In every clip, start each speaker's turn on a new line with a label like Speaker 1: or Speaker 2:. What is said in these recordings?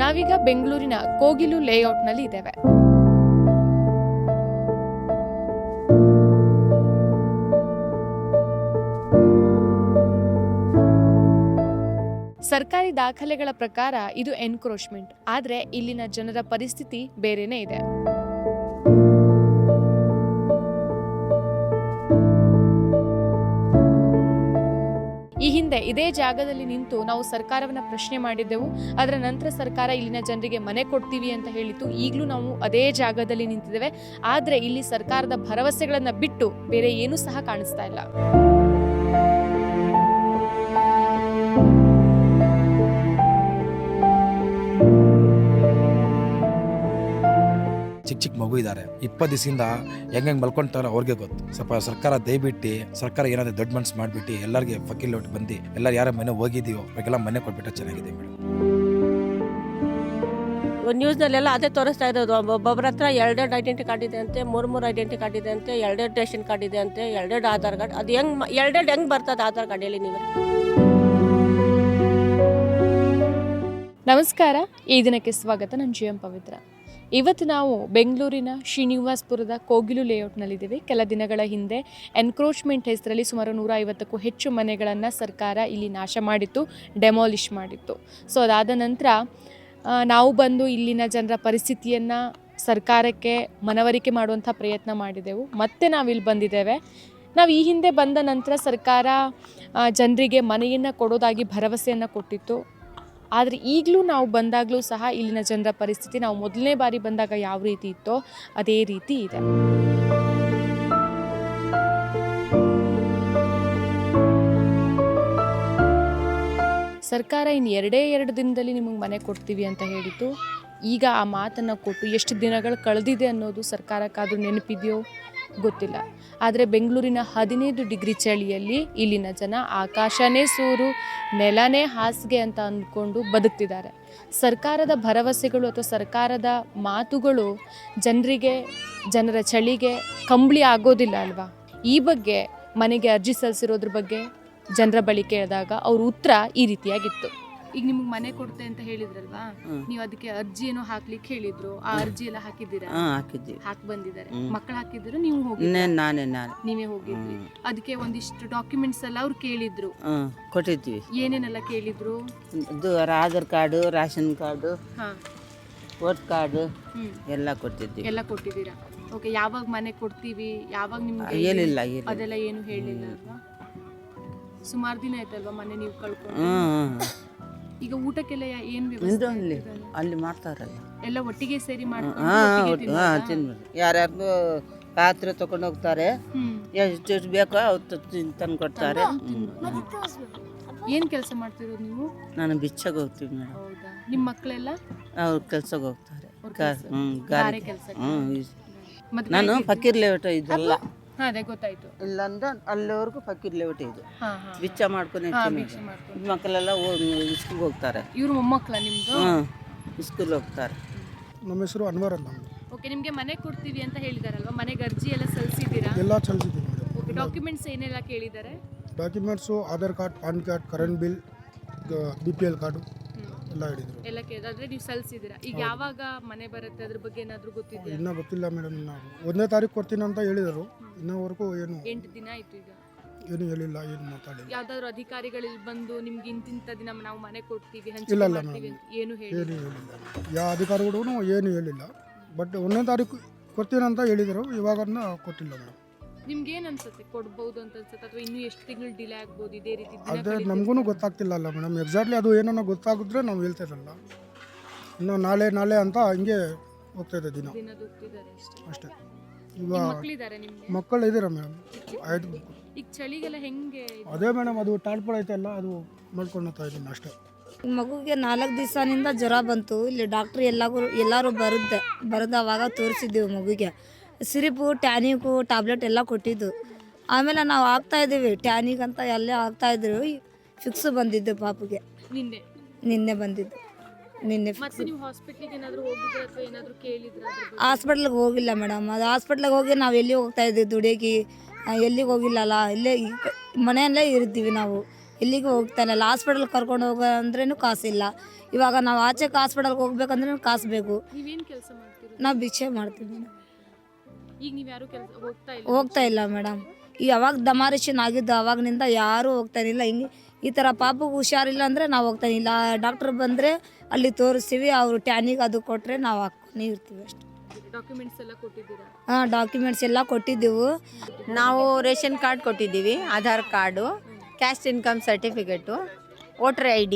Speaker 1: ನಾವೀಗ ಬೆಂಗಳೂರಿನ ಕೋಗಿಲು ಲೇಔಟ್ನಲ್ಲಿ ಇದ್ದೇವೆ. ಸರ್ಕಾರಿ ದಾಖಲೆಗಳ ಪ್ರಕಾರ ಇದು ಎನ್ಕ್ರೋಚ್ಮೆಂಟ್, ಆದರೆ ಇಲ್ಲಿನ ಜನರ ಪರಿಸ್ಥಿತಿ ಬೇರೆನೇ ಇದೆ. ಈ ಹಿಂದೆ ಇದೇ ಜಾಗದಲ್ಲಿ ನಿಂತು ನಾವು ಸರ್ಕಾರವನ್ನ ಪ್ರಶ್ನೆ ಮಾಡಿದ್ದೆವು. ಅದರ ನಂತರ ಸರ್ಕಾರ ಇಲ್ಲಿನ ಜನರಿಗೆ ಮನೆ ಕೊಡ್ತೀವಿ ಅಂತ ಹೇಳಿತ್ತು. ಈಗಲೂ ನಾವು ಅದೇ ಜಾಗದಲ್ಲಿ ನಿಂತಿದ್ದೇವೆ. ಆದರೆ ಇಲ್ಲಿ ಸರ್ಕಾರದ ಭರವಸೆಗಳನ್ನ ಬಿಟ್ಟು ಬೇರೆ ಏನೂ ಸಹ ಕಾಣಿಸ್ತಾ ಇಲ್ಲ.
Speaker 2: ಚಿಕ್ಕ ಮಗು ಇದ್ದಾರೆ, 20 ದಿವಸದಿಂದ ಹೆಂಗೆ ಮಲ್ಕೊಂತಾರೆ ಅವ್ರಿಗೆ ಗೊತ್ತು. ಸ್ವಲ್ಪ ಸರ್ಕಾರ ದಯವಿಟ್ಟು ಸರ್ಕಾರ ಏನಾದ್ರು ದೊಡ್ಡ ಮನ್ಸು ಮಾಡಿಬಿಟ್ಟು ಎಲ್ಲರಿಗೆ ಫಕೀಲ್ ಒಟ್ಟು ಬಂದು ಎಲ್ಲರೂ ಯಾರ ಮನೆ ಹೋಗಿದೀವೋ ಅವ್ರಿಗೆಲ್ಲ ಮನೆ ಕೊಟ್ಬಿಟ್ರೆ ಚೆನ್ನಾಗಿದೆ ಮೇಡಮ್.
Speaker 3: ನ್ಯೂಸ್ನಲ್ಲೆಲ್ಲ ಅದೇ ತೋರಿಸ್ತಾ ಇರೋದು. ಒಬ್ಬೊಬ್ಬರ ಹತ್ರ 2 ಐಡೆಂಟಿ ಕಾರ್ಡ್ ಇದೆ ಅಂತೆ, 3 ಐಡೆಂಟಿ ಕಾರ್ಡ್ ಇದೆ ಅಂತೆ, 2 ರೇಷನ್ ಕಾರ್ಡ್ ಇದೆ ಅಂತೆ, 2 ಆಧಾರ್ ಕಾರ್ಡ್. ಅದು ಹೆಂಗ್ ಬರ್ತದೆ ಆಧಾರ್ ಕಾರ್ಡ್ ಹೇಳಿ ನೀವು?
Speaker 1: ನಮಸ್ಕಾರ, ಈ ದಿನಕ್ಕೆ ಸ್ವಾಗತ. ನಾನು GM ಪವಿತ್ರ. ಇವತ್ತು ನಾವು ಬೆಂಗಳೂರಿನ ಶ್ರೀನಿವಾಸಪುರದ ಕೋಗಿಲು ಲೇಔಟ್ನಲ್ಲಿದ್ದೀವಿ. ಕೆಲ ದಿನಗಳ ಹಿಂದೆ ಎನ್ಕ್ರೋಚ್ಮೆಂಟ್ ಹೆಸರಲ್ಲಿ ಸುಮಾರು 150ಕ್ಕೂ ಹೆಚ್ಚು ಮನೆಗಳನ್ನು ಸರ್ಕಾರ ಇಲ್ಲಿ ನಾಶ ಮಾಡಿತ್ತು, ಡೆಮಾಲಿಷ್ ಮಾಡಿತ್ತು. ಸೊ ಅದಾದ ನಂತರ ನಾವು ಬಂದು ಇಲ್ಲಿನ ಜನರ ಪರಿಸ್ಥಿತಿಯನ್ನು ಸರ್ಕಾರಕ್ಕೆ ಮನವರಿಕೆ ಮಾಡುವಂಥ ಪ್ರಯತ್ನ ಮಾಡಿದೆವು. ಮತ್ತೆ ನಾವಿಲ್ಲಿ ಬಂದಿದ್ದೇವೆ. ನಾವು ಈ ಹಿಂದೆ ಬಂದ ನಂತರ ಸರ್ಕಾರ ಜನರಿಗೆ ಮನೆಯನ್ನು ಕೊಡೋದಾಗಿ ಭರವಸೆಯನ್ನು ಕೊಟ್ಟಿತ್ತು. ಆದರೆ ಈಗಲೂ ನಾವು ಬಂದಾಗಲೂ ಸಹ ಇಲ್ಲಿನ ಜನರ ಪರಿಸ್ಥಿತಿ ನಾವು ಮೊದಲನೇ ಬಾರಿ ಬಂದಾಗ ಯಾವ ರೀತಿ ಇತ್ತೋ ಅದೇ ರೀತಿ ಇದೆ. ಸರ್ಕಾರ ಇನ್ನು 2 ದಿನದಲ್ಲಿ ನಿಮಗೆ ಮನೆ ಕೊಡ್ತೀವಿ ಅಂತ ಹೇಳಿತ್ತು. ಈಗ ಆ ಮಾತನ್ನು ಕೊಟ್ಟು ಎಷ್ಟು ದಿನಗಳು ಕಳೆದಿದೆ ಅನ್ನೋದು ಸರ್ಕಾರಕ್ಕಾದರೂ ನೆನಪಿದೆಯೋ ಗೊತ್ತಿಲ್ಲ. ಆದರೆ ಬೆಂಗಳೂರಿನ 15 ಡಿಗ್ರಿ ಚಳಿಯಲ್ಲಿ ಇಲ್ಲಿನ ಜನ ಆಕಾಶನೇ ಸೂರು, ನೆಲನೇ ಹಾಸಿಗೆ ಅಂತ ಅಂದ್ಕೊಂಡು ಬದುಕ್ತಿದ್ದಾರೆ. ಸರ್ಕಾರದ ಭರವಸೆಗಳು ಅಥವಾ ಸರ್ಕಾರದ ಮಾತುಗಳು ಜನರ ಚಳಿಗೆ ಕಂಬಳಿ ಆಗೋದಿಲ್ಲ ಅಲ್ವಾ? ಈ ಬಗ್ಗೆ ಮನೆಗೆ ಅರ್ಜಿ ಸಲ್ಲಿಸಿರೋದ್ರ ಬಗ್ಗೆ ಜನರ ಬಳಿ ಕೇಳಿದಾಗ ಅವ್ರ ಉತ್ತರ ಈ ರೀತಿಯಾಗಿತ್ತು. ಈಗ ನಿಮ್ಗೆ ಮನೆ ಕೊಡುತ್ತೆ ಅಂತ ಹೇಳಿದ್ರಲ್ವಾ, ನೀವು ಅದಕ್ಕೆ ಅರ್ಜಿ ಏನೋ ಹಾಕ್ಲಿಕ್ಕೆ ಹೇಳಿದ್ರು. ಆ ಅರ್ಜಿ ಎಲ್ಲ ಹಾಕಿದ್ದೀರಾ?
Speaker 4: ಹಾಕಿದ್ವಿ,
Speaker 1: ಹಾಕಿ ಬಂದಿದ್ದಾರೆ. ಮಕ್ಕಳು ಹಾಕಿದ್ರು, ನೀವು ಹೋಗಿ ನೀವೇ ಹೋಗಿದ್ರಿ. ಅದಕ್ಕೆ ಒಂದಿಷ್ಟು ಡಾಕ್ಯುಮೆಂಟ್ಸ್ ಎಲ್ಲ ಅವ್ರು ಕೇಳಿದ್ರು,
Speaker 4: ಕೊಟ್ಟಿದ್ವಿ.
Speaker 1: ಏನೇನೆಲ್ಲ ಕೇಳಿದ್ರು?
Speaker 4: ಇದು Aadhaar card, ration card, vote card ಎಲ್ಲ ಕೊಟ್ಟಿದ್ವಿ.
Speaker 1: ಎಲ್ಲ ಕೊಟ್ಟಿದ್ದೀರಾ? ಓಕೆ. ಯಾವಾಗ ಮನೆ ಕೊಡ್ತೀವಿ, ಯಾವಾಗ ನಿಮ್ಗೆ
Speaker 4: ಏನಿಲ್ಲ,
Speaker 1: ಅದೆಲ್ಲ ಏನು ಹೇಳಿಲ್ಲ ಅಲ್ವಾ? ಸುಮಾರು ದಿನ ಆಯ್ತಲ್ವಾ ಮನೆ ನೀವು ಕಳ್ಕೊಂಡು? ಈಗ ಊಟಕ್ಕೆಲ್ಲ ಏನ್ ವ್ಯವಸ್ಥೆ
Speaker 4: ಅಲ್ಲಿ ಮಾಡ್ತಾರಲ್ಲ,
Speaker 1: ಎಲ್ಲ ಒಟ್ಟಿಗೆ ಸೇರಿ ಮಾಡ್ತಾರೆ.
Speaker 4: ಯಾರ್ಯಾರ್ದು ಪಾತ್ರೆ ತಗೊಂಡು ಹೋಗ್ತಾರೆ, ಎಷ್ಟು ಬೇಕೋ ಅವ್ರು ತಂದು ಕೊಡ್ತಾರೆ.
Speaker 1: ಏನ್ ಕೆಲಸ ಮಾಡ್ತಿರೋದು ನೀವು?
Speaker 4: ನಾನು ಬಿಚ್ಚಾಗ ಹೋಗ್ತೀವಿ ಮೇಡಮ್.
Speaker 1: ಹೌದಾ? ನಿಮ್ಮ ಮಕ್ಕಳೆಲ್ಲ
Speaker 4: ಅವ್ರ ಕೆಲ್ಸಕ್ಕೆ ಹೋಗ್ತಾರೆ.
Speaker 1: ಗಾರೆ ಕೆಲಸ.
Speaker 4: ನಾನು ಫಕೀರ್ ಲೇಔಟ್ ಇದೆಲ್ಲ
Speaker 1: ಅದೇ ಗೊತ್ತಾಯ್ತು.
Speaker 4: ಇಲ್ಲಂದ ಅಲ್ಲಿವರೆಗೂ ಫಕೀರ್ ಲೇಔಟ್ ಇದು ಬಿಚ್ಚ ಮಾಡ್ಕೊಂಡು ಮಕ್ಕಳೆಲ್ಲ ಸ್ಕೂಲ್ ಹೋಗ್ತಾರೆ.
Speaker 1: ಇವ್ರು ಮೊಮ್ಮಕ್ಕಳ ನಿಮ್ದು?
Speaker 4: ಸ್ಕೂಲ್ ಹೋಗ್ತಾರೆ.
Speaker 5: ನಮ್ಮ ಹೆಸರು ಅನ್ವರ್ ಅಂತ.
Speaker 1: ಓಕೆ. ನಿಮ್ಗೆ ಮನೆ ಕೊಡ್ತೀವಿ ಅಂತ ಹೇಳಿದಾರಲ್ವಾ, ಮನೆಗೆ ಅರ್ಜಿ ಎಲ್ಲ ಸಲ್ಲಿಸಿದ್ದೀರಾ?
Speaker 5: ಎಲ್ಲ ಸಲ್ಲಿಸಿದ್ದೀವಿ.
Speaker 1: ಓಕೆ. ಡಾಕ್ಯುಮೆಂಟ್ಸ್ ಏನೆಲ್ಲ ಕೇಳಿದ್ದಾರೆ?
Speaker 5: Documents Aadhaar card, PAN card, current bill, BPL card ಎಲ್ಲ ಹೇಳಿದ್ರು.
Speaker 1: ಎಲ್ಲ ಕೇಳಿದ್ರೆ ನೀವು ಸಲ್ಲಿಸಿದ್ದೀರಾ? ಈಗ ಯಾವಾಗ ಮನೆ ಬರುತ್ತೆ ಅದ್ರ ಬಗ್ಗೆ ಏನಾದರೂ ಗೊತ್ತಿದೆ?
Speaker 5: ಇನ್ನೂ ಗೊತ್ತಿಲ್ಲ ಮೇಡಮ್. ನಾವು 1ನೇ ತಾರೀಕು ಕೊಡ್ತೀನಿ ಅಂತ ಹೇಳಿದರು. ಇನ್ನೂವರೆಗೂ ಏನು
Speaker 1: 8 ದಿನ ಆಯ್ತು, ಈಗ
Speaker 5: ಏನು ಹೇಳಿಲ್ಲ, ಏನು ಮಾತಾಡಿಲ್ಲ.
Speaker 1: ಯಾವ್ದಾದ್ರು ಅಧಿಕಾರಿಗಳು ಬಂದು ನಿಮ್ಗೆ ಇಂತಿಂತ ದಿನ ನಾವು ಮನೆ ಕೊಡ್ತೀವಿ
Speaker 5: ಇಲ್ಲ ಇಲ್ಲ ಮೇಡಮ್,
Speaker 1: ಏನು
Speaker 5: ಹೇಳಿಲ್ಲ. ಯಾವ ಅಧಿಕಾರಿಗಳು ಏನು ಹೇಳಿಲ್ಲ. ಬಟ್ 1ನೇ ತಾರೀಕು ಕೊಡ್ತೀನಿ ಅಂತ ಹೇಳಿದರು. ಇವಾಗ ಕೊಟ್ಟಿಲ್ಲ ಮೇಡಮ್.
Speaker 1: ನಿಮ್ಗೆ ಏನು ಅನ್ಸುತ್ತೆ, ಕೊಡ್ಬೋದು ಅಂತ ಅನ್ಸುತ್ತೆ ಅಥವಾ ಇನ್ನೂ ಎಷ್ಟು ತಿಂಗಳು ಡಿಲೇ ಆಗ್ಬೋದು ಇದೇ ರೀತಿ?
Speaker 5: ಅದೇ ನಮಗೂ ಗೊತ್ತಾಗ್ತಿಲ್ಲ ಅಲ್ಲ ಮೇಡಮ್. ಎಕ್ಸಾಕ್ಟ್ಲಿ ಅದು ಏನೋ ಗೊತ್ತಾಗಿದ್ರೆ ನಾವು ಹೇಳ್ತಿರಲ್ಲ. ಇನ್ನು ನಾಳೆ ಅಂತ ಹಿಂಗೆ ಹೋಗ್ತಾಯಿದೆ ದಿನ ಅಷ್ಟೇ. ಇವಾಗ ಮಕ್ಕಳು ಇದ್ದೀರಾ ಮೇಡಮ್? 5.
Speaker 1: ಈಗ ಚಳಿಗೆಲ್ಲ ಹೆಂಗೆ?
Speaker 5: ಅದೇ ಮೇಡಮ್, ಅದು ಟಾಲ್ಪಳ ಐತಲ್ಲ, ಅದು ಮಾಡ್ಕೊಳ್ತಾ ಇದ್ದೀನಿ ಅಷ್ಟೇ.
Speaker 6: ಮಗುಗೆ 4 ದಿವಸದಿಂದ ಜ್ವರ ಬಂತು. ಇಲ್ಲಿ ಡಾಕ್ಟ್ರ್ ಎಲ್ಲರೂ ಬರೆದವಾಗ ತೋರಿಸಿದ್ದೀವಿ ಮಗುಗೆ. ಸಿರಿಪು, ಟ್ಯಾನಿಕು, ಟ್ಯಾಬ್ಲೆಟ್ ಎಲ್ಲ ಕೊಟ್ಟಿದ್ದು. ಆಮೇಲೆ ನಾವು ಹಾಕ್ತಾಯಿದ್ದೀವಿ ಟ್ಯಾನಿಕ್ ಅಂತ ಎಲ್ಲ ಹಾಕ್ತಾಯಿದ್ರು. ಫಿಕ್ಸ್ ಬಂದಿದ್ದು ಪಾಪುಗೆ ನಿನ್ನೆ ಬಂದಿದ್ದು. ನಿನ್ನೆ ಹಾಸ್ಪಿಟ್ಲಿಗೆ ಹೋಗಿಲ್ಲ ಮೇಡಮ್. ಅದು ಹಾಸ್ಪಿಟ್ಲಿಗೆ ಹೋಗಿ ನಾವು ಎಲ್ಲಿ ಹೋಗ್ತಾಯಿದ್ವಿ ದುಡಿಯೋಕೆ? ಎಲ್ಲಿಗೆ ಹೋಗಿಲ್ಲಲ್ಲ, ಇಲ್ಲೇ ಮನೆಯಲ್ಲೇ ಇರ್ತೀವಿ ನಾವು. ಎಲ್ಲಿಗೂ ಹೋಗ್ತಾ ಇಲ್ಲ. ಹಾಸ್ಪಿಟಲ್ ಕರ್ಕೊಂಡು ಹೋಗೋ ಅಂದ್ರೂ ಕಾಸಿಲ್ಲ. ಇವಾಗ ನಾವು ಆಚೆಗೆ ಹಾಸ್ಪಿಟಲ್ಗೆ ಹೋಗ್ಬೇಕಂದ್ರೆ ಕಾಸು ಬೇಕು.
Speaker 1: ನೀವೇನು ಕೆಲಸ ಮಾಡ್ತೀರಿ?
Speaker 6: ನಾವು ಭಿಕ್ಷೆ ಮಾಡ್ತೀವಿ.
Speaker 1: ಈಗ ನೀವು ಯಾರು ಕೆಲಸ
Speaker 6: ಹೋಗ್ತಾ ಇಲ್ಲ ಮೇಡಮ್. ಈ ಯಾವಾಗ ದಮಾರಿಷನ್ ಆಗಿದ್ದು ಅವಾಗಿನಿಂದ ಯಾರೂ ಹೋಗ್ತಾನಿಲ್ಲ. ಹಿಂಗೆ ಈ ಥರ ಪಾಪಗೆ ಹುಷಾರಿಲ್ಲ ಅಂದರೆ ನಾವು ಹೋಗ್ತಾನಿಲ್ಲ. ಡಾಕ್ಟ್ರ್ ಬಂದರೆ ಅಲ್ಲಿ ತೋರಿಸ್ತೀವಿ, ಅವರು ಟ್ಯಾನಿಗೆ ಅದು ಕೊಟ್ಟರೆ ನಾವು ಹಾಕ್ಕೊಂಡು ಇರ್ತೀವಿ ಅಷ್ಟೇ.
Speaker 1: ಡಾಕ್ಯುಮೆಂಟ್ಸ್ ಎಲ್ಲ ಕೊಟ್ಟಿದ್ದೀರಾ?
Speaker 6: ಹಾಂ, ಡಾಕ್ಯುಮೆಂಟ್ಸ್ ಎಲ್ಲ ಕೊಟ್ಟಿದ್ದೆವು.
Speaker 7: ನಾವು ರೇಷನ್ ಕಾರ್ಡ್ ಕೊಟ್ಟಿದ್ದೀವಿ, Aadhaar card, caste income certificate, voter ID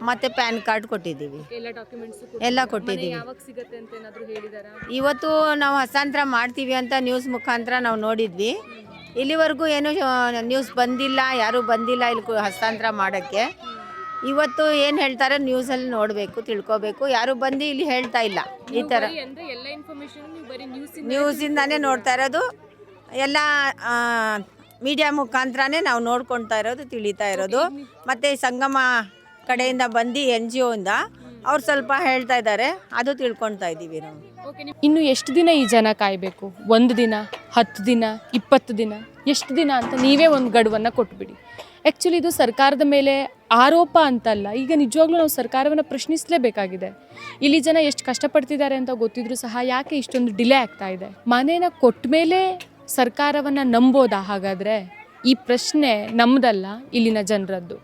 Speaker 7: ಮತ್ತು ಪ್ಯಾನ್ ಕಾರ್ಡ್ ಕೊಟ್ಟಿದ್ದೀವಿ.
Speaker 1: ಎಲ್ಲ ಡಾಕ್ಯುಮೆಂಟ್ಸ್
Speaker 7: ಎಲ್ಲ ಕೊಟ್ಟಿದ್ದೀವಿ.
Speaker 1: ಯಾವಾಗ ಸಿಗುತ್ತೆ ಅಂತ ಏನಾದರೂ ಹೇಳಿದಾರಾ?
Speaker 7: ಇವತ್ತು ನಾವು ಹಸ್ತಾಂತರ ಮಾಡ್ತೀವಿ ಅಂತ ನ್ಯೂಸ್ ಮುಖಾಂತರ ನಾವು ನೋಡಿದ್ವಿ. ಇಲ್ಲಿವರೆಗೂ ಏನು ನ್ಯೂಸ್ ಬಂದಿಲ್ಲ, ಯಾರೂ ಬಂದಿಲ್ಲ ಇಲ್ಲಿ ಹಸ್ತಾಂತರ ಮಾಡೋಕ್ಕೆ. ಇವತ್ತು ಏನು ಹೇಳ್ತಾರೆ ನ್ಯೂಸಲ್ಲಿ ನೋಡಬೇಕು, ತಿಳ್ಕೊಬೇಕು. ಯಾರು ಬಂದು ಇಲ್ಲಿ ಹೇಳ್ತಾ ಇಲ್ಲ ಈ ಥರ.
Speaker 1: ಅಂದ್ರೆ ಎಲ್ಲ ಇನ್ಫಾರ್ಮೇಶನ್ ನೀವು ಬರೀ
Speaker 7: ನ್ಯೂಸಿಂದಾನೇ ನೋಡ್ತಾ ಇರೋದು, ಎಲ್ಲ ಮೀಡಿಯಾ ಮುಖಾಂತರನೇ ನಾವು ನೋಡ್ಕೊಳ್ತಾ ಇರೋದು, ತಿಳಿತಾ ಇರೋದು. ಮತ್ತು ಸಂಗಮ ಕಡೆಯಿಂದ ಬಂದು NGO ಇಂದ ಅವ್ರು ಸ್ವಲ್ಪ ಹೇಳ್ತಾ ಇದ್ದಾರೆ, ಅದು ತಿಳ್ಕೊಳ್ತಾ ಇದ್ದೀವಿ ನಾವು.
Speaker 1: ಇನ್ನು ಎಷ್ಟು ದಿನ ಈ ಜನ ಕಾಯಬೇಕು? 1 ದಿನ, 10 ದಿನ, 20 ದಿನ, ಎಷ್ಟು ದಿನ ಅಂತ ನೀವೇ ಒಂದು ಗಡುವನ್ನು ಕೊಟ್ಬಿಡಿ. ಆ್ಯಕ್ಚುಲಿ ಇದು ಸರ್ಕಾರದ ಮೇಲೆ ಆರೋಪ ಅಂತಲ್ಲ, ಈಗ ನಿಜವಾಗ್ಲೂ ನಾವು ಸರ್ಕಾರವನ್ನು ಪ್ರಶ್ನಿಸಲೇಬೇಕಾಗಿದೆ. ಇಲ್ಲಿ ಜನ ಎಷ್ಟು ಕಷ್ಟಪಡ್ತಿದ್ದಾರೆ ಅಂತ ಗೊತ್ತಿದ್ರು ಸಹ ಯಾಕೆ ಇಷ್ಟೊಂದು ಡಿಲೇ ಆಗ್ತಾ ಇದೆ? ಮನೇನ ಕೊಟ್ಟ ಮೇಲೆ ಸರ್ಕಾರವನ್ನು ನಂಬೋದಾ? ಹಾಗಾದರೆ ಈ ಪ್ರಶ್ನೆ ನಮ್ಮದಲ್ಲ, ಇಲ್ಲಿನ ಜನರದ್ದು.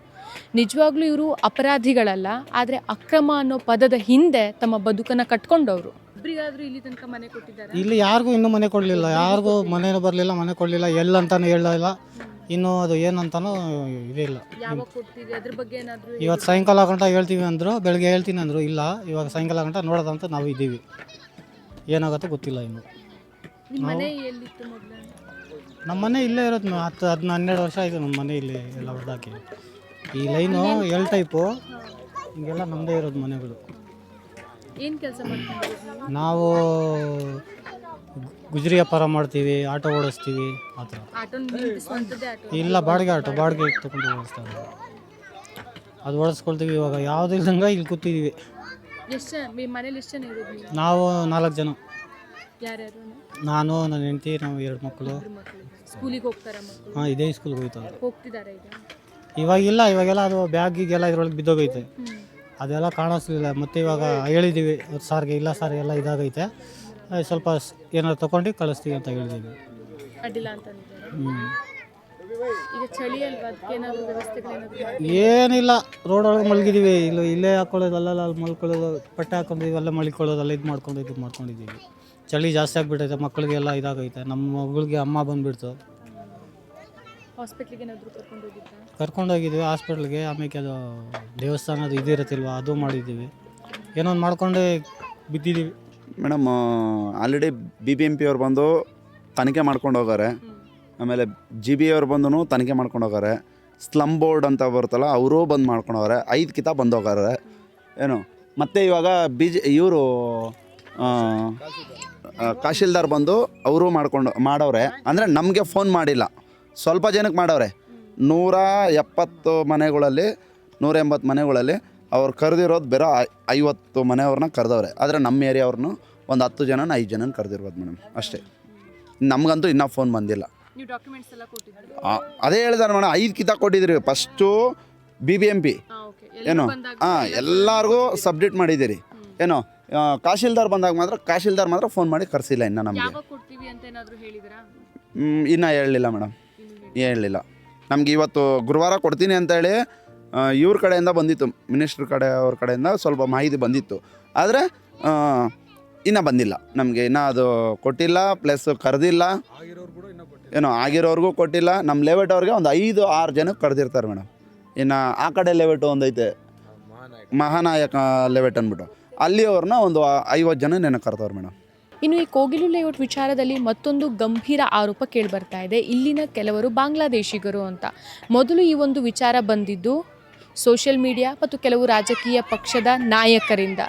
Speaker 1: ನಿಜವಾಗ್ಲೂ ಇವರು ಅಪರಾಧಿಗಳಲ್ಲ, ಆದರೆ ಅಕ್ರಮ ಅನ್ನೋ ಪದದ ಹಿಂದೆ ತಮ್ಮ ಬದುಕನ್ನು ಕಟ್ಕೊಂಡವರು. ಒಬ್ಬರಿಗಾದರೂ ಇಲ್ಲಿ ತನಕ ಮನೆ ಕೊಟ್ಟಿದ್ದಾರೆ?
Speaker 8: ಇಲ್ಲಿ ಯಾರಿಗೂ ಇನ್ನೂ ಮನೆ ಕೊಡಲಿಲ್ಲ, ಯಾರಿಗೂ ಮನೆ ಬರಲಿಲ್ಲ, ಮನೆ ಕೊಡಲಿಲ್ಲ, ಎಲ್ಲಂತಾನು ಹೇಳಿಲ್ಲ. ಇನ್ನೂ ಅದು ಏನಂತಾನೂ ಇದಿಲ್ಲ.
Speaker 1: ಯಾವಾಗ ಕೊಡ್ತೀವಿ ಅದ್ರ ಬಗ್ಗೆ ಏನಾದರೂ?
Speaker 8: ಇವತ್ತು ಸಾಯಂಕಾಲ ಗಂಟ ಹೇಳ್ತೀವಿ ಅಂದರು, ಬೆಳಗ್ಗೆ ಹೇಳ್ತೀನಿ ಅಂದರು. ಇಲ್ಲ, ಇವಾಗ ಸಾಯಂಕಾಲ ಗಂಟ ನೋಡೋದಂತ ನಾವು ಇದ್ದೀವಿ. ಏನಾಗುತ್ತೋ ಗೊತ್ತಿಲ್ಲ ಇನ್ನು.
Speaker 1: ನಿಮ್ಮ ಮನೆ ಎಲ್ಲಿತ್ತು ಮೊದಲು?
Speaker 8: ನಮ್ಮ ಮನೆ ಇಲ್ಲೇ ಇರೋದು. 10-12 ವರ್ಷ ಆಯಿತು ನಮ್ಮ ಮನೆ ಇಲ್ಲಿ ಎಲ್ಲ ಹೊಡೆದಾಕಿ. ಈ ಲೈನು L ಟೈಪು ಹಿಂಗೆಲ್ಲ ನಮ್ಮದೇ ಇರೋದು ಮನೆಗಳು.
Speaker 1: ಏನು ಕೆಲಸ ಮಾಡ್ತೀವಿ
Speaker 8: ನಾವು? ಗುಜರಿ ವ್ಯಾಪಾರ ಮಾಡ್ತೀವಿ, ಆಟೋ ಓಡಿಸ್ತೀವಿ, ಆ ಥರ.
Speaker 1: ಆಟೋ ಸ್ವಂತದ್ದೇ ಆಟೋ?
Speaker 8: ಇಲ್ಲ, ಬಾಡಿಗೆ ಆಟೋ, ಬಾಡಿಗೆ ತೊಗೊಂಡು ಓಡಿಸ್ತಾರೆ. ಅದು ಓಡಿಸ್ಕೊಳ್ತೀವಿ. ಇವಾಗ ಯಾವುದೂ ಇಲ್ದಂಗೆ ಇಲ್ಲಿ ಕೂತಿದ್ದೀವಿ.
Speaker 1: ಎಷ್ಟು ನಿಮ್ಮ ಮನೇಲಿ ಎಷ್ಟು ಜನ ಇರೋದು ನೀವು?
Speaker 8: ನಾವು 4 ಜನ.
Speaker 1: ಯಾರ್ಯಾರು?
Speaker 8: ನಾನು, ನನ್ನ ಹೆಂಡತಿ, ನಾವು 2 ಮಕ್ಕಳು.
Speaker 1: ಸ್ಕೂಲಿಗೆ ಹೋಗ್ತಾರ ಮಕ್ಕಳು?
Speaker 8: ಹಾಂ, ಇದೇ ಸ್ಕೂಲ್ಗೆ ಹೋಗ್ತಾರೆ.
Speaker 1: ಹೋಗ್ತಿದ್ದಾರೆ ಈಗ?
Speaker 8: ಇವಾಗಿಲ್ಲ, ಇವಾಗೆಲ್ಲ ಅದು ಬ್ಯಾಗಿಗೆಲ್ಲ ಇದ್ರೊಳಗೆ ಬಿದ್ದೋಗೈತೆ, ಅದೆಲ್ಲ ಕಾಣಿಸ್ಲಿಲ್ಲ. ಮತ್ತು ಇವಾಗ ಹೇಳಿದ್ದೀವಿ ಸಾರ್ಗೆ, ಇಲ್ಲ ಸರ್ ಎಲ್ಲ ಇದಾಗೈತೆ, ಸ್ವಲ್ಪ ಏನಾದ್ರು ತೊಗೊಂಡು ಕಳಿಸ್ತೀವಿ ಅಂತ ಹೇಳಿದ್ದೀವಿ.
Speaker 1: ಅಡ್ಡಿಲ್ಲ ಅಂತ ಈಗ ಚಳಿ ಅಲ್ವಾ, ಅದಕ್ಕೆ ಏನಾದರೂ ವ್ಯವಸ್ಥೆಗಳೇನಾದರೂ?
Speaker 8: ಏನಿಲ್ಲ, ರೋಡೊಳಗೆ ಮಲಗಿದ್ದೀವಿ. ಇಲ್ಲೇ ಹಾಕೊಳ್ಳೋದು, ಅಲ್ಲೆಲ್ಲ ಅಲ್ಲಿ ಮಲ್ಕೊಳ್ಳೋದು, ಬಟ್ಟೆ ಹಾಕೊಂಡಿದ್ದೀವಿ, ಅಲ್ಲೇ ಮಲ್ಕೊಳ್ಳೋದು, ಅಲ್ಲ ಇದು ಮಾಡ್ಕೊಂಡಿದ್ದೀವಿ. ಚಳಿ ಜಾಸ್ತಿ ಆಗಿಬಿಟ್ಟೈತೆ, ಮಕ್ಕಳಿಗೆಲ್ಲ ಇದಾಗೈತೆ. ನಮ್ಮ ಮಗಳಿಗೆ ಅಮ್ಮ ಬಂದುಬಿಡ್ತು.
Speaker 1: ಹಾಸ್ಪಿಟ್ಲಿಗೆ ಏನಾದರೂ
Speaker 8: ಕರ್ಕೊಂಡೋಗಿದ್ದೀವಿ ಹಾಸ್ಪಿಟ್ಲಿಗೆ. ಆಮೇಲೆ ಅದು ದೇವಸ್ಥಾನದ ಇದಿರುತ್ತಿಲ್ವ, ಅದು ಮಾಡಿದ್ದೀವಿ. ಏನೋ ಒಂದು ಮಾಡ್ಕೊಂಡು ಬಿದ್ದಿದ್ದೀವಿ.
Speaker 9: ಮೇಡಮ್, ಆಲ್ರೆಡಿ BBMP ಅವ್ರು ಬಂದು ತನಿಖೆ ಮಾಡ್ಕೊಂಡು ಹೋಗಾರೆ. ಆಮೇಲೆ GB ಅವ್ರು ಬಂದು ತನಿಖೆ ಮಾಡ್ಕೊಂಡು ಹೋಗಾರೆ. ಸ್ಲಮ್ ಬೋರ್ಡ್ ಅಂತ ಬರುತ್ತಲ್ಲ, ಅವರೂ ಬಂದು ಮಾಡ್ಕೊಂಡು ಹೋಗಾರೆ. 5 ಕಿತ ಬಂದು ಹೋಗಾರೆ ಏನು. ಮತ್ತು ಇವಾಗ ಇವರು ತಹಶೀಲ್ದಾರ್ ಬಂದು ಅವರು ಮಾಡವ್ರೆ. ಅಂದರೆ ನಮಗೆ ಫೋನ್ ಮಾಡಿಲ್ಲ, ಸ್ವಲ್ಪ ಜನಕ್ಕೆ ಮಾಡವ್ರೆ. 170 ಮನೆಗಳಲ್ಲಿ, 180 ಮನೆಗಳಲ್ಲಿ ಅವ್ರು ಕರೆದಿರೋದು ಬೇರೆ 50 ಮನೆಯವ್ರನ್ನ ಕರೆದವ್ರೆ. ಆದರೆ ನಮ್ಮ ಏರಿಯಾವ್ರನ್ನೂ ಒಂದು 10 ಜನನ 5 ಜನನ ಕರೆದಿರ್ಬೋದು ಮೇಡಮ್, ಅಷ್ಟೇ. ನಮಗಂತೂ ಇನ್ನೂ ಫೋನ್ ಬಂದಿಲ್ಲ.
Speaker 1: ನೀವು ಡಾಕ್ಯುಮೆಂಟ್ಸ್ ಎಲ್ಲ ಕೊಟ್ಟಿದ್ದೀರಿ?
Speaker 9: ಅದೇ ಹೇಳಿದಾರೆ ಮೇಡಮ್, 5 ಕಿತ ಕೊಟ್ಟಿದ್ದೀರಿ. ಫಸ್ಟು BBMP ಏನು, ಎಲ್ಲರಿಗೂ ಸಬ್ಮಿಟ್ ಮಾಡಿದ್ದೀರಿ ಏನು. ತಹಶೀಲ್ದಾರ್ ಬಂದಾಗ ಮಾತ್ರ ಫೋನ್ ಮಾಡಿ ಕರೆಸಿಲ್ಲ ಇನ್ನು ನಮಗೆ. ಇನ್ನೂ ಹೇಳಲಿಲ್ಲ ಮೇಡಮ್, ಹೇಳಲಿಲ್ಲ ನಮಗೆ. ಇವತ್ತು ಗುರುವಾರ ಕೊಡ್ತೀನಿ ಅಂತೇಳಿ ಇವ್ರ ಕಡೆಯಿಂದ ಬಂದಿತ್ತು, ಮಿನಿಸ್ಟ್ರ್ ಅವ್ರ ಕಡೆಯಿಂದ ಸ್ವಲ್ಪ ಮಾಹಿತಿ ಬಂದಿತ್ತು. ಆದರೆ ಇನ್ನೂ ಬಂದಿಲ್ಲ ನಮಗೆ, ಇನ್ನೂ ಅದು ಕೊಟ್ಟಿಲ್ಲ. ಪ್ಲಸ್ ಕರೆದಿಲ್ಲ ಏನೋ, ಆಗಿರೋರ್ಗೂ ಕೊಟ್ಟಿಲ್ಲ. ನಮ್ಮ ಲೇಔಟ್ ಅವ್ರಿಗೆ ಒಂದು 5-6 ಜನಕ್ಕೆ ಕರೆದಿರ್ತಾರೆ ಮೇಡಮ್. ಇನ್ನು ಆ ಕಡೆ ಲೇಔಟು ಒಂದೈತೆ, ಮಹಾನಾಯಕ ಲೇಔಟ್ ಅಂದ್ಬಿಟ್ಟು, ಅಲ್ಲಿಯವ್ರನ್ನ ಒಂದು 50 ಜನ ನೆನೆ ಕರೆದವ್ರು ಮೇಡಮ್.
Speaker 1: ಇನ್ನು ಈ ಕೋಗಿಲು ಲೇಔಟ್ ವಿಚಾರದಲ್ಲಿ ಮತ್ತೊಂದು ಗಂಭೀರ ಆರೋಪ ಕೇಳಿಬರ್ತಾ ಇದೆ. ಇಲ್ಲಿನ ಕೆಲವರು ಬಾಂಗ್ಲಾದೇಶಿಗರು ಅಂತ. ಮೊದಲು ಈ ಒಂದು ವಿಚಾರ ಬಂದಿದ್ದು ಸೋಷಿಯಲ್ ಮೀಡಿಯಾ ಮತ್ತು ಕೆಲವು ರಾಜಕೀಯ ಪಕ್ಷದ ನಾಯಕರಿಂದ.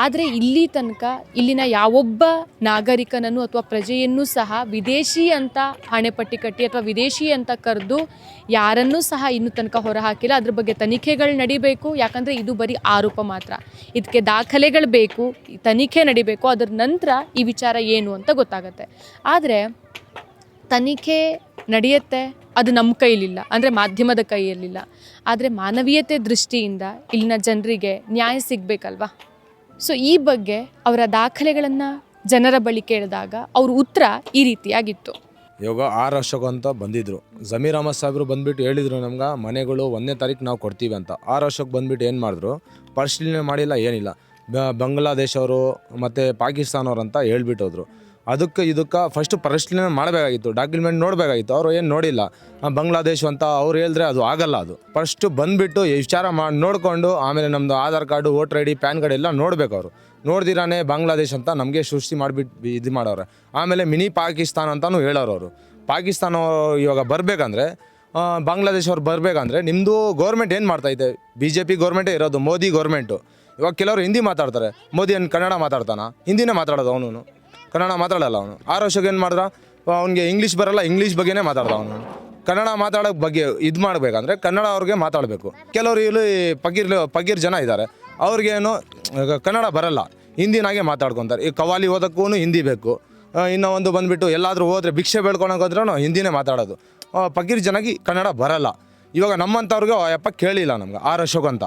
Speaker 1: ಆದರೆ ಇಲ್ಲಿ ತನಕ ಇಲ್ಲಿನ ಯಾವೊಬ್ಬ ನಾಗರಿಕನನ್ನು ಅಥವಾ ಪ್ರಜೆಯನ್ನು ಸಹ ವಿದೇಶಿ ಅಂತ ಹಣೆಪಟ್ಟಿ ಕಟ್ಟಿ ಅಥವಾ ವಿದೇಶಿ ಅಂತ ಕರೆದು ಯಾರನ್ನೂ ಸಹ ಇನ್ನೂ ತನಕ ಹೊರಹಾಕಿಲ್ಲ. ಅದ್ರ ಬಗ್ಗೆ ತನಿಖೆಗಳು ನಡಿಬೇಕು. ಯಾಕಂದರೆ ಇದು ಬರೀ ಆರೋಪ ಮಾತ್ರ, ಇದಕ್ಕೆ ದಾಖಲೆಗಳು ಬೇಕು, ತನಿಖೆ ನಡಿಬೇಕು. ಅದರ ನಂತರ ಈ ವಿಚಾರ ಏನು ಅಂತ ಗೊತ್ತಾಗತ್ತೆ. ಆದರೆ ತನಿಖೆ ನಡೆಯುತ್ತೆ, ಅದು ನಮ್ಮ ಕೈಲಿಲ್ಲ, ಅಂದರೆ ಮಾಧ್ಯಮದ ಕೈಯಲ್ಲಿಲ್ಲ. ಆದರೆ ಮಾನವೀಯತೆ ದೃಷ್ಟಿಯಿಂದ ಇಲ್ಲಿನ ಜನರಿಗೆ ನ್ಯಾಯ ಸಿಗಬೇಕಲ್ವಾ? ಸೊ ಈ ಬಗ್ಗೆ ಅವರ ದಾಖಲೆಗಳನ್ನು ಜನರ ಬಳಿ ಕೇಳಿದಾಗ ಅವ್ರ ಉತ್ತರ ಈ ರೀತಿಯಾಗಿತ್ತು.
Speaker 10: ಇವಾಗ 6 ವರ್ಷಕ್ಕೆ ಅಂತ ಬಂದಿದ್ರು. ಜಮೀರ್ ಅಹಮದ್ ಸಾಹೇಬರು ಬಂದುಬಿಟ್ಟು ಹೇಳಿದರು ನಮ್ಗೆ ಮನೆಗಳು 1ನೇ ತಾರೀಕು ನಾವು ಕೊಡ್ತೀವಿ ಅಂತ. 6 ವರ್ಷಕ್ಕೆ ಬಂದುಬಿಟ್ಟು ಏನು ಮಾಡಿದ್ರು, ಪರಿಶೀಲನೆ ಮಾಡಿಲ್ಲ, ಏನಿಲ್ಲ. ಬಾಂಗ್ಲಾದೇಶ ಅವರು ಮತ್ತು ಪಾಕಿಸ್ತಾನವ್ರು ಅಂತ ಹೇಳ್ಬಿಟ್ಟೋದ್ರು. ಇದಕ್ಕೆ ಫಸ್ಟು ಪರಿಶೀಲನೆ ಮಾಡಬೇಕಾಗಿತ್ತು, ಡಾಕ್ಯುಮೆಂಟ್ ನೋಡಬೇಕಾಗಿತ್ತು. ಅವರು ಏನು ನೋಡಿಲ್ಲ. ಬಾಂಗ್ಲಾದೇಶ ಅಂತ ಅವ್ರು ಹೇಳಿದ್ರೆ ಅದು ಆಗಲ್ಲ. ಅದು ಫಸ್ಟು ಬಂದುಬಿಟ್ಟು ವಿಚಾರ ಮಾಡಿ ನೋಡಿಕೊಂಡು ಆಮೇಲೆ ನಮ್ಮದು Aadhaar card, voter ID, PAN card ಎಲ್ಲ ನೋಡಬೇಕು. ಅವರು ನೋಡ್ದಿರಾನೆ ಬಾಂಗ್ಲಾದೇಶ ಅಂತ ನಮಗೆ ಸೃಷ್ಟಿ ಮಾಡಿಬಿಟ್ಟು ಇದು ಮಾಡೋರು. ಆಮೇಲೆ ಮಿನಿ ಪಾಕಿಸ್ತಾನ ಅಂತಲೂ ಹೇಳೋರು ಅವರು. ಪಾಕಿಸ್ತಾನ ಇವಾಗ ಬರಬೇಕಂದ್ರೆ, ಬಾಂಗ್ಲಾದೇಶ ಅವ್ರು ಬರಬೇಕಂದ್ರೆ ನಿಮ್ಮದು ಗೌರ್ಮೆಂಟ್ ಏನು ಮಾಡ್ತಾಯಿದೆ? BJP ಗೌರ್ಮೆಂಟೇ ಇರೋದು, ಮೋದಿ ಗೌರ್ಮೆಂಟು. ಇವಾಗ ಕೆಲವರು ಹಿಂದಿ ಮಾತಾಡ್ತಾರೆ, ಮೋದಿ ಕನ್ನಡ ಮಾತಾಡ್ತಾನೆ? ಹಿಂದಿನೇ ಮಾತಾಡೋದು ಅವನು, ಕನ್ನಡ ಮಾತಾಡಲ್ಲ ಅವನು. 6 ವರ್ಷಕ್ಕೆ ಏನು ಮಾಡಿದ್ರ? ಅವ್ನಿಗೆ ಇಂಗ್ಲೀಷ್ ಬರಲ್ಲ, ಇಂಗ್ಲೀಷ್ ಬಗ್ಗೆನೇ ಮಾತಾಡ್ದ ಅವನು. ಕನ್ನಡ ಮಾತಾಡೋ ಬಗ್ಗೆ ಇದು ಮಾಡಬೇಕಂದ್ರೆ ಕನ್ನಡ ಅವ್ರಿಗೆ ಮಾತಾಡಬೇಕು. ಕೆಲವರು ಇಲ್ಲಿ ಪಗೀರ್ ಜನ ಇದ್ದಾರೆ, ಅವ್ರಿಗೇನು ಕನ್ನಡ ಬರಲ್ಲ, ಹಿಂದಿನಾಗೆ ಮಾತಾಡ್ಕೊತಾರೆ. ಈ ಕವಾಲಿ ಓದಕ್ಕೂ ಹಿಂದಿ ಬೇಕು. ಇನ್ನೂ ಒಂದು ಬಂದುಬಿಟ್ಟು ಎಲ್ಲಾದರೂ ಹೋದರೆ ಭಿಕ್ಷೆ ಬೇಡ್ಕೊಳೋದ್ರೂ ಹಿಂದಿನೇ ಮಾತಾಡೋದು. ಪಗೀರ್ ಜನಕ್ಕೆ ಕನ್ನಡ ಬರಲ್ಲ. ಇವಾಗ ನಮ್ಮಂಥವ್ರಿಗೆ ಯಪ್ಪ ಕೇಳಿಲ್ಲ, ನಮ್ಗೆ 6 ವರ್ಷಕ್ಕಂತ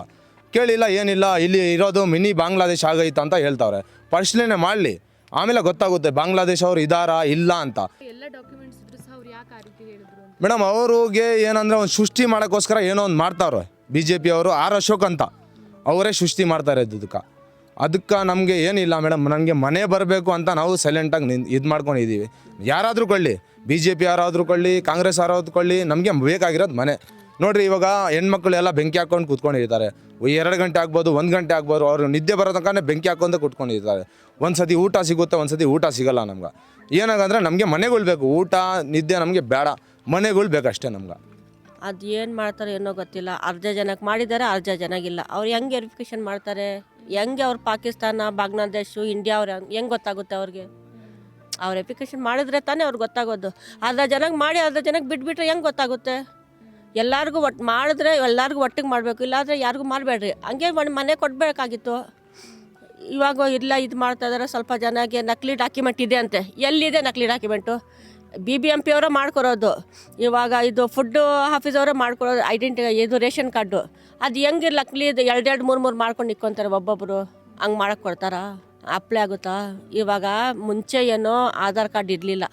Speaker 10: ಕೇಳಿಲ್ಲ, ಏನಿಲ್ಲ, ಇಲ್ಲಿ ಇರೋದು ಮಿನಿ ಬಾಂಗ್ಲಾದೇಶ ಆಗೈತೆ ಅಂತ ಹೇಳ್ತಾವ್ರೆ. ಪರಿಶೀಲನೆ ಮಾಡಲಿ, ಆಮೇಲೆ ಗೊತ್ತಾಗುತ್ತೆ ಬಾಂಗ್ಲಾದೇಶ ಅವರು ಇದ್ದಾರಾ ಇಲ್ಲ ಅಂತ. ಮೇಡಮ್ ಅವ್ರಿಗೆ ಏನಂದರೆ ಒಂದು ಸೃಷ್ಟಿ ಮಾಡೋಕ್ಕೋಸ್ಕರ ಏನೋ ಒಂದು ಮಾಡ್ತಾವ್ರೆ BJP ಅವರು. 6 ವರ್ಷಕ್ಕಂತ ಅವರೇ ಸೃಷ್ಟಿ ಮಾಡ್ತಾರೆ ಅದಕ್ಕೆ ನಮಗೆ ಏನಿಲ್ಲ ಮೇಡಮ್. ನನಗೆ ಮನೆ ಬರಬೇಕು ಅಂತ ನಾವು ಸೈಲೆಂಟಾಗಿ ಇದು ಮಾಡ್ಕೊಂಡಿದ್ದೀವಿ. ಯಾರಾದರೂ ಕೊಳ್ಳಿ, BJP ಯಾರಾದರೂ ಕೊಳ್ಳಿ, ಕಾಂಗ್ರೆಸ್ ಯಾರಾದರೂ ಕೊಳ್ಳಿ, ನಮಗೆ ಬೇಕಾಗಿರೋದು ಮನೆ. ನೋಡಿರಿ, ಇವಾಗ ಹೆಣ್ಮಕ್ಳು ಎಲ್ಲ ಬೆಂಕಿ ಹಾಕ್ಕೊಂಡು ಕೂತ್ಕೊಂಡಿರ್ತಾರೆ. 2 ಗಂಟೆ ಆಗ್ಬೋದು, 1 ಗಂಟೆ ಆಗ್ಬೋದು, ಅವ್ರು ನಿದ್ದೆ ಬರೋ ತನಕ ಬೆಂಕಿ ಹಾಕ್ಕೊಂಡು ಕೂತ್ಕೊಂಡಿರ್ತಾರೆ. ಒಂದು ಸತಿ ಊಟ ಸಿಗುತ್ತೆ, ಒಂದು ಸತಿ ಊಟ ಸಿಗಲ್ಲ ನಮ್ಗೆ. ಏನಾಗಂದ್ರೆ ನಮಗೆ ಮನೆಗಳು ಬೇಕು, ಊಟ ನಿದ್ದೆ ನಮಗೆ ಬೇಡ, ಮನೆಗಳು ಬೇಕಷ್ಟೇ ನಮ್ಗೆ.
Speaker 3: ಅದು ಏನು ಮಾಡ್ತಾರೆ ಏನೋ ಗೊತ್ತಿಲ್ಲ. ಅರ್ಧ ಜನಕ್ಕೆ ಮಾಡಿದ್ದಾರೆ, ಅರ್ಧ ಜನಗಿಲ್ಲ. ಅವ್ರು ಹೆಂಗೆ ವೆರಿಫಿಕೇಷನ್ ಮಾಡ್ತಾರೆ? ಹೆಂಗೆ ಅವ್ರು ಪಾಕಿಸ್ತಾನ, ಬಾಂಗ್ಲಾದೇಶ, ಇಂಡಿಯಾ ಅವ್ರು ಹೆಂಗೆ ಗೊತ್ತಾಗುತ್ತೆ ಅವ್ರಿಗೆ? ಅವ್ರು ವೆರಿಫಿಕೇಷನ್ ಮಾಡಿದ್ರೆ ತಾನೇ ಅವ್ರಿಗೆ ಗೊತ್ತಾಗೋದು. ಅರ್ಧ ಜನಕ್ಕೆ ಮಾಡಿ ಅರ್ಧ ಜನಕ್ಕೆ ಬಿಟ್ಬಿಟ್ರೆ ಹೆಂಗೆ ಗೊತ್ತಾಗುತ್ತೆ? ಎಲ್ಲರಿಗೂ ಒಟ್ಟು ಮಾಡಿದ್ರೆ ಎಲ್ಲರಿಗೂ ಒಟ್ಟಿಗೆ ಮಾಡಬೇಕು, ಇಲ್ಲಾಂದರೆ ಯಾರಿಗೂ ಮಾಡಬೇಡ್ರಿ. ಹಂಗೆ ಮನೆ ಕೊಡಬೇಕಾಗಿತ್ತು. ಇವಾಗ ಇಲ್ಲ, ಇದು ಮಾಡ್ತಾ ಇದ್ದಾರೆ. ಸ್ವಲ್ಪ ಜನಕ್ಕೆ ನಕಲಿ ಡಾಕ್ಯುಮೆಂಟ್ ಇದೆ ಅಂತೆ. ಎಲ್ಲಿದೆ ನಕಲಿ ಡಾಕ್ಯುಮೆಂಟು? BBMP ಅವರೇ ಮಾಡ್ಕೊಡೋದು. ಇವಾಗ ಇದು ಫುಡ್ ಆಫೀಸ್ ಅವರೇ ಮಾಡ್ಕೊಡೋದು ಇದು ರೇಷನ್ ಕಾರ್ಡು. ಅದು ಹೆಂಗೆ ನಕಲಿ 2 3 ಮಾಡ್ಕೊಂಡು ಇಕ್ಕೊಂತಾರೆ ಒಬ್ಬೊಬ್ಬರು. ಹಂಗೆ ಮಾಡಕ್ಕೆ ಕೊಡ್ತಾರಾ? ಅಪ್ಲೈ ಆಗುತ್ತಾ? ಇವಾಗ ಮುಂಚೆ ಏನೋ ಆಧಾರ್ ಕಾರ್ಡ್ ಇರಲಿಲ್ಲ.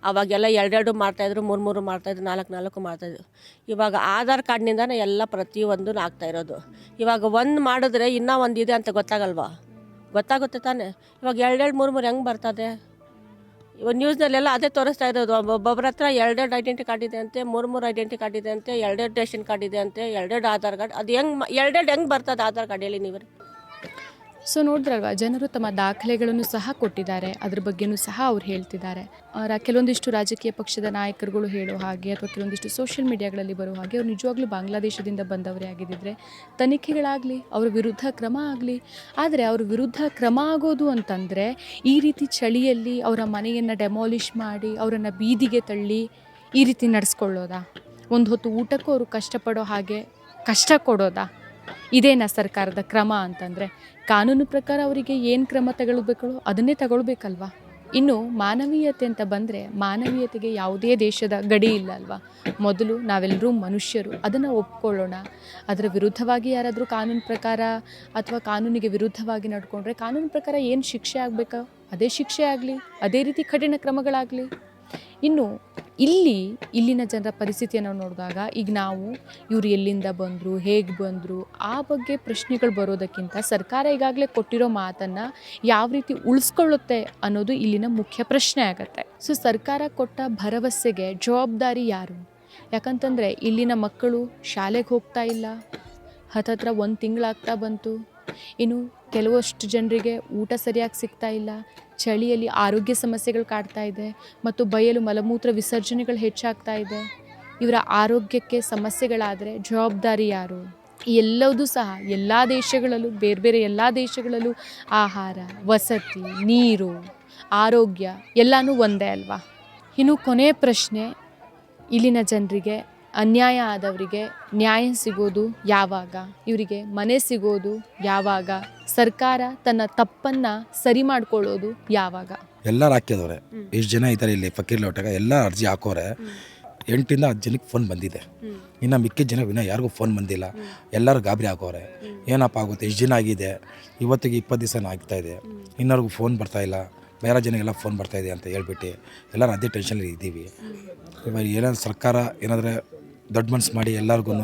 Speaker 3: ಅವಾಗೆಲ್ಲ 2 ಮಾಡ್ತಾಯಿದ್ರು, 3 ಮಾಡ್ತಾಯಿದ್ರು, 4 ಮಾಡ್ತಾಯಿದ್ರು. ಇವಾಗ ಆಧಾರ್ ಕಾರ್ಡ್ನಿಂದನೇ ಎಲ್ಲ ಪ್ರತಿಯೊಂದು ಆಗ್ತಾಯಿರೋದು. ಇವಾಗ ಒಂದು ಮಾಡಿದ್ರೆ ಇನ್ನೂ ಒಂದು ಇದೆ ಅಂತ ಗೊತ್ತಾಗಲ್ವಾ? ಗೊತ್ತಾಗುತ್ತೆ ತಾನೇ. ಇವಾಗ 2 3 ಹೆಂಗೆ ಬರ್ತದೆ? ಇವಾಗ ನ್ಯೂಸ್ನಲ್ಲೆಲ್ಲ ಅದೇ ತೋರಿಸ್ತಾ ಇರೋದು. ಒಬ್ಬೊಬ್ಬರ ಹತ್ರ 2 ಐಡೆಂಟಿ ಕಾರ್ಡ್ ಇದೆ ಅಂತೆ, 3 ಐಡೆಂಟಿ ಕಾರ್ಡ್ ಇದೆ ಅಂತೆ, 2 ರೇಷನ್ ಕಾರ್ಡ್ ಇದೆ ಅಂತೆ, 2 ಆಧಾರ್ ಕಾರ್ಡ್. ಅದು ಹೆಂಗೆ ಬರ್ತದೆ ಆಧಾರ್ ಕಾರ್ಡಲ್ಲಿ? ನೀವು
Speaker 1: ಸೊ ನೋಡಿದ್ರಲ್ವ, ಜನರು ತಮ್ಮ ದಾಖಲೆಗಳನ್ನು ಸಹ ಕೊಟ್ಟಿದ್ದಾರೆ, ಅದ್ರ ಬಗ್ಗೆನೂ ಸಹ ಅವ್ರು ಹೇಳ್ತಿದ್ದಾರೆ. ಕೆಲವೊಂದಿಷ್ಟು ರಾಜಕೀಯ ಪಕ್ಷದ ನಾಯಕರುಗಳು ಹೇಳೋ ಹಾಗೆ ಅಥವಾ ಕೆಲವೊಂದಿಷ್ಟು ಸೋಷಿಯಲ್ ಮೀಡಿಯಾಗಳಲ್ಲಿ ಬರೋ ಹಾಗೆ ಅವ್ರು ನಿಜವಾಗ್ಲೂ ಬಾಂಗ್ಲಾದೇಶದಿಂದ ಬಂದವರೇ ಆಗಿದ್ದಿದ್ರೆ ತನಿಖೆಗಳಾಗಲಿ, ಅವ್ರ ವಿರುದ್ಧ ಕ್ರಮ ಆಗಲಿ. ಆದರೆ ಅವ್ರ ವಿರುದ್ಧ ಕ್ರಮ ಆಗೋದು ಅಂತಂದರೆ ಈ ರೀತಿ ಚಳಿಯಲ್ಲಿ ಅವರ ಮನೆಯನ್ನು ಡೆಮಾಲಿಷ್ ಮಾಡಿ ಅವರನ್ನು ಬೀದಿಗೆ ತಳ್ಳಿ ಈ ರೀತಿ ನಡೆಸ್ಕೊಳ್ಳೋದಾ? ಒಂದು ಹೊತ್ತು ಊಟಕ್ಕೂ ಅವರು ಕಷ್ಟಪಡೋ ಹಾಗೆ ಕಷ್ಟ ಕೊಡೋದಾ? ಇದೇನಾ ಸರ್ಕಾರದ ಕ್ರಮ ಅಂತಂದರೆ? ಕಾನೂನು ಪ್ರಕಾರ ಅವರಿಗೆ ಏನು ಕ್ರಮ ತಗೊಳ್ಬೇಕೋ ಅದನ್ನೇ ತಗೊಳ್ಬೇಕಲ್ವಾ? ಇನ್ನು ಮಾನವೀಯತೆ ಅಂತ ಬಂದರೆ, ಮಾನವೀಯತೆಗೆ ಯಾವುದೇ ದೇಶದ ಗಡಿ ಇಲ್ಲ ಅಲ್ವಾ? ಮೊದಲು ನಾವೆಲ್ಲರೂ ಮನುಷ್ಯರು, ಅದನ್ನು ಒಪ್ಕೊಳ್ಳೋಣ. ಅದರ ವಿರುದ್ಧವಾಗಿ ಯಾರಾದರೂ ಕಾನೂನು ಪ್ರಕಾರ ಅಥವಾ ಕಾನೂನಿಗೆ ವಿರುದ್ಧವಾಗಿ ನಡ್ಕೊಂಡ್ರೆ ಕಾನೂನು ಪ್ರಕಾರ ಏನು ಶಿಕ್ಷೆ ಆಗಬೇಕೋ ಅದೇ ಶಿಕ್ಷೆ ಆಗಲಿ, ಅದೇ ರೀತಿ ಕಠಿಣ ಕ್ರಮಗಳಾಗಲಿ. ಇನ್ನು ಇಲ್ಲಿನ ಜನರ ಪರಿಸ್ಥಿತಿಯನ್ನು ನೋಡಿದಾಗ ಈಗ ನಾವು ಇವರು ಎಲ್ಲಿಂದ ಬಂದರು, ಹೇಗೆ ಬಂದರು, ಆ ಬಗ್ಗೆ ಪ್ರಶ್ನೆಗಳು ಬರೋದಕ್ಕಿಂತ ಸರ್ಕಾರ ಈಗಾಗಲೇ ಕೊಟ್ಟಿರೋ ಮಾತನ್ನು ಯಾವ ರೀತಿ ಉಳಿಸ್ಕೊಳ್ಳುತ್ತೆ ಅನ್ನೋದು ಇಲ್ಲಿನ ಮುಖ್ಯ ಪ್ರಶ್ನೆ ಆಗುತ್ತೆ. ಸೊ ಸರ್ಕಾರ ಕೊಟ್ಟ ಭರವಸೆಗೆ ಜವಾಬ್ದಾರಿ ಯಾರು? ಯಾಕಂತಂದರೆ ಇಲ್ಲಿನ ಮಕ್ಕಳು ಶಾಲೆಗೆ ಹೋಗ್ತಾ ಇಲ್ಲ, ಹತ್ತತ್ರ 1 ತಿಂಗಳಾಗ್ತಾ ಬಂತು. ಇನ್ನು ಕೆಲವಷ್ಟು ಜನರಿಗೆ ಊಟ ಸರಿಯಾಗಿ ಸಿಗ್ತಾ ಇಲ್ಲ, ಚಳಿಯಲ್ಲಿ ಆರೋಗ್ಯ ಸಮಸ್ಯೆಗಳು ಕಾಡ್ತಾ ಇದೆ, ಮತ್ತು ಬಯಲು ಮಲಮೂತ್ರ ವಿಸರ್ಜನೆಗಳು ಹೆಚ್ಚಾಗ್ತಾ ಇದೆ. ಇವರ ಆರೋಗ್ಯಕ್ಕೆ ಸಮಸ್ಯೆಗಳಾದರೆ ಜವಾಬ್ದಾರಿ ಯಾರು? ಎಲ್ಲವೂ ಸಹ ಎಲ್ಲ ದೇಶಗಳಲ್ಲೂ, ಬೇರೆ ಬೇರೆ ಎಲ್ಲ ದೇಶಗಳಲ್ಲೂ ಆಹಾರ, ವಸತಿ, ನೀರು, ಆರೋಗ್ಯ ಎಲ್ಲನೂ ಒಂದೇ ಅಲ್ವಾ? ಇನ್ನು ಕೊನೆಯ ಪ್ರಶ್ನೆ, ಇಲ್ಲಿನ ಜನರಿಗೆ ಅನ್ಯಾಯ ಆದವರಿಗೆ ನ್ಯಾಯ ಸಿಗೋದು ಯಾವಾಗ? ಇವರಿಗೆ ಮನೆ ಸಿಗೋದು ಯಾವಾಗ? ಸರ್ಕಾರ ತನ್ನ ತಪ್ಪನ್ನು ಸರಿ ಮಾಡ್ಕೊಳ್ಳೋದು ಯಾವಾಗ?
Speaker 2: ಎಲ್ಲರೂ ಹಾಕಿದವ್ರೆ. ಎಷ್ಟು ಜನ ಇದ್ದಾರೆ ಇಲ್ಲಿ ಫಕೀರ್ ಲೇಔಟಾಗ ಎಲ್ಲ ಅರ್ಜಿ ಹಾಕೋರೆ. 8ರಿಂದ 10 ಜನಕ್ಕೆ ಫೋನ್ ಬಂದಿದೆ. ಇನ್ನು ಮಿಕ್ಕಿದ ಜನ ಇನ್ನೂ ಯಾರಿಗೂ ಫೋನ್ ಬಂದಿಲ್ಲ. ಎಲ್ಲರೂ ಗಾಬರಿ ಆಗೋರೆ, ಏನಪ್ಪ ಆಗುತ್ತೆ, ಎಷ್ಟು ದಿನ ಆಗಿದೆ, ಇವತ್ತಿಗೆ 20 ದಿವಸ ಆಗ್ತಾಯಿದೆ, ಇನ್ನೊರ್ಗೂ ಫೋನ್ ಬರ್ತಾಯಿಲ್ಲ, ಬೇರೆ ಜನಗೆಲ್ಲ ಫೋನ್ ಬರ್ತಾಯಿದೆ ಅಂತ ಹೇಳ್ಬಿಟ್ಟು ಎಲ್ಲರೂ ಅದೇ ಟೆನ್ಷನಲ್ಲಿ ಇದ್ದೀವಿ. ಇವಾಗ ಏನಾದ್ರು ಸರ್ಕಾರ ಏನಾದರೆ ದೊಡ್ಡ ಮನ್ಸು ಮಾಡಿ ಎಲ್ಲರಿಗೂ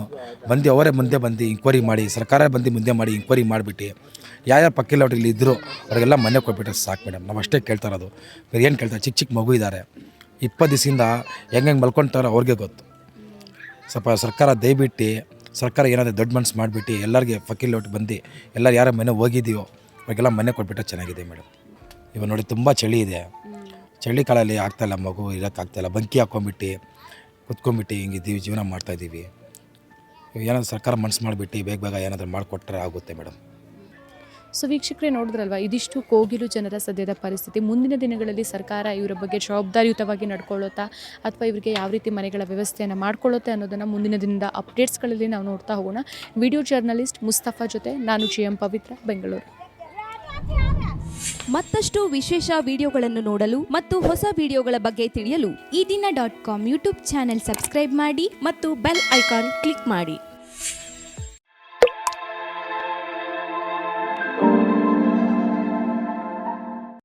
Speaker 2: ಬಂದು ಅವರೇ ಮುಂದೆ ಬಂದು ಇಂಕ್ವೈರಿ ಮಾಡಿ, ಸರ್ಕಾರ ಬಂದು ಮುಂದೆ ಮಾಡಿ ಇಂಕ್ವೈರಿ ಮಾಡಿಬಿಟ್ಟು ಯಾರ್ಯಾರು ಪಕ್ಕಿಲ್ಲ ಹೋಟೆಲ್ ಇದ್ದರು ಅವ್ರಿಗೆಲ್ಲ ಮನೆ ಕೊಟ್ಬಿಟ್ರೆ ಸಾಕು ಮೇಡಮ್. ನಾವು ಅಷ್ಟೇ ಕೇಳ್ತಾ ಇರೋದು. ಬೇರೆ ಏನು ಕೇಳ್ತಾರೆ? ಚಿಕ್ಕ ಚಿಕ್ಕ ಮಗು ಇದ್ದಾರೆ, 20 ದಿವಸದಿಂದ ಹೆಂಗೆ ಮಲ್ಕೊಳ್ತಾರೋ ಅವ್ರಿಗೆ ಗೊತ್ತು. ಸ್ವಲ್ಪ ಸರ್ಕಾರ ದಯವಿಟ್ಟು ಸರ್ಕಾರ ಏನಾದರೂ ದೊಡ್ಡ ಮನ್ಸು ಮಾಡಿಬಿಟ್ಟು ಎಲ್ಲರಿಗೆ ಫಕೀಲ್ ಹೋಟೆಲ್ ಬಂದು ಎಲ್ಲರೂ ಯಾರ ಮನೆ ಹೋಗಿದ್ದೀವೋ ಅವ್ರಿಗೆಲ್ಲ ಮನೆ ಕೊಟ್ಬಿಟ್ರೆ ಚೆನ್ನಾಗಿದೆ ಮೇಡಮ್. ಇವಾಗ ನೋಡಿ ತುಂಬ ಚಳಿ ಇದೆ, ಚಳಿ ಕಾಲದಲ್ಲಿ ಆಗ್ತಾಯಿಲ್ಲ, ಮಗು ಇರೋಕ್ಕಾಗ್ತಾಯಿಲ್ಲ, ಬಂಕಿ ಹಾಕ್ಕೊಂಬಿಟ್ಟು ಕುತ್ಕೊಂಡ್ಬಿಟ್ಟು ಹಿಂಗಿದ್ದೀವಿ, ಜೀವನ ಮಾಡ್ತಾಯಿದ್ದೀವಿ. ಏನಾದರೂ ಸರ್ಕಾರ ಮನ್ಸು ಮಾಡಿಬಿಟ್ಟು ಬೇಗ ಏನಾದರೂ ಮಾಡಿಕೊಟ್ರೆ ಆಗುತ್ತೆ ಮೇಡಮ್.
Speaker 1: ಸೊ ವೀಕ್ಷಕರೇ, ನೋಡಿದ್ರಲ್ವ, ಇದಿಷ್ಟು ಕೋಗಿಲು ಜನರ ಸದ್ಯದ ಪರಿಸ್ಥಿತಿ. ಮುಂದಿನ ದಿನಗಳಲ್ಲಿ ಸರ್ಕಾರ ಇವರ ಬಗ್ಗೆ ಜವಾಬ್ದಾರಿಯುತವಾಗಿ ನಡ್ಕೊಳ್ಳುತ್ತಾ ಅಥವಾ ಇವರಿಗೆ ಯಾವ ರೀತಿ ಮನೆಗಳ ವ್ಯವಸ್ಥೆಯನ್ನು ಮಾಡ್ಕೊಳ್ಳುತ್ತೆ ಅನ್ನೋದನ್ನು ಮುಂದಿನ ದಿನದ ಅಪ್ಡೇಟ್ಸ್ಗಳಲ್ಲಿ ನಾವು ನೋಡ್ತಾ ಹೋಗೋಣ. ವಿಡಿಯೋ ಜರ್ನಲಿಸ್ಟ್ ಮುಸ್ತಫಾ ಜೊತೆ ನಾನು GM ಪವಿತ್ರ, ಬೆಂಗಳೂರು.
Speaker 11: ಮತ್ತಷ್ಟು ವಿಶೇಷ ವಿಡಿಯೋಗಳನ್ನು ನೋಡಲು ಮತ್ತು ಹೊಸ ವಿಡಿಯೋಗಳ ಬಗ್ಗೆ ತಿಳಿಯಲು ಈ ದಿನ .com ಯೂಟ್ಯೂಬ್ ಚಾನೆಲ್ ಸಬ್ಸ್ಕ್ರೈಬ್ ಮಾಡಿ ಮತ್ತು ಬೆಲ್ ಐಕಾನ್ ಕ್ಲಿಕ್ ಮಾಡಿ.